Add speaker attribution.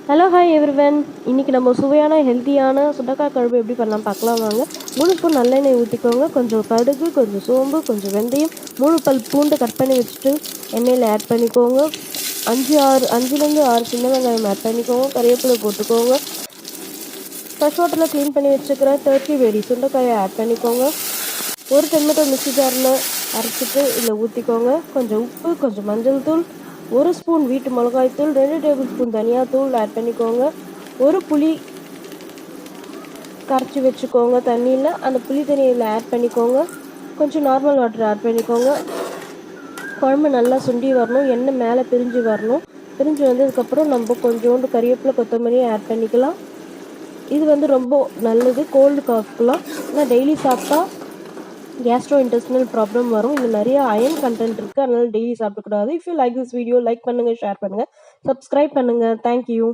Speaker 1: Hello hi everyone. இன்னைக்கு நம்ம சுவையான ஹெல்த்தியான சுண்டக்காய் குழம்பு எப்படி பண்ணலாம் பார்க்கலாம் வாங்க. 3 ஸ்பூன் நல்லெண்ணெய் ஊற்றிக்கோங்க. கொஞ்சம் கடுகு, கொஞ்சம் சோம்பு, கொஞ்சம் வெந்தயம், 3 பல் பூண்டு கட் பண்ணி வச்சுட்டு எண்ணெயில் ஆட் பண்ணிக்கோங்க. 5லேருந்து 6 சின்ன வெங்காயம் ஆட் பண்ணிக்கோங்க. கறிவேப்பிலை போட்டுக்கோங்க. ஃப்ரெஷ் வாட்டரில் க்ளீன் பண்ணி வச்சுக்கிற 30 வெடி சுண்டைக்காயை ஆட் பண்ணிக்கோங்க. ஒரு டொமேட்டோ மிக்ஸி ஜாரில் அரைச்சிட்டு இதில் ஊற்றிக்கோங்க. கொஞ்சம் உப்பு, கொஞ்சம் மஞ்சள் தூள், 1 ஸ்பூன் வீட்டு மிளகாய்த்தூள், 2 டேபிள் ஸ்பூன் தனியாத்தூள் ஆட் பண்ணிக்கோங்க. ஒரு புளி கரைச்சி வச்சுக்கோங்க தண்ணியில். அந்த புளி தண்ணியில் ஆட் பண்ணிக்கோங்க. கொஞ்சம் நார்மல் வாட்டர் ஆட் பண்ணிக்கோங்க. குழம்பு நல்லா சுண்டி வரணும். எண்ணெய் மேலே பிரிஞ்சு வரணும். பிரிஞ்சு வந்ததுக்கப்புறம் நம்ம கொஞ்சோண்டு கறிவேப்பிலை, கொத்தமல்லியை ஆட் பண்ணிக்கலாம். இது ரொம்ப நல்லது கோல்டு காஃப்க்குலாம். ஆனால் டெய்லி சாப்பிட்டா கேஸ்ட்ரோ இன்டெஸ்டினல் ப்ராப்ளம் வரும். இது நிறைய அயன் கண்டென்ட் இருக்குது. அதனால் டெய்லி சாப்பிடக்கூடாது. If you like this video like பண்ணுங்கள், ஷேர் பண்ணுங்கள், சப்ஸ்கிரைப் பண்ணுங்கள். தேங்க்யூ.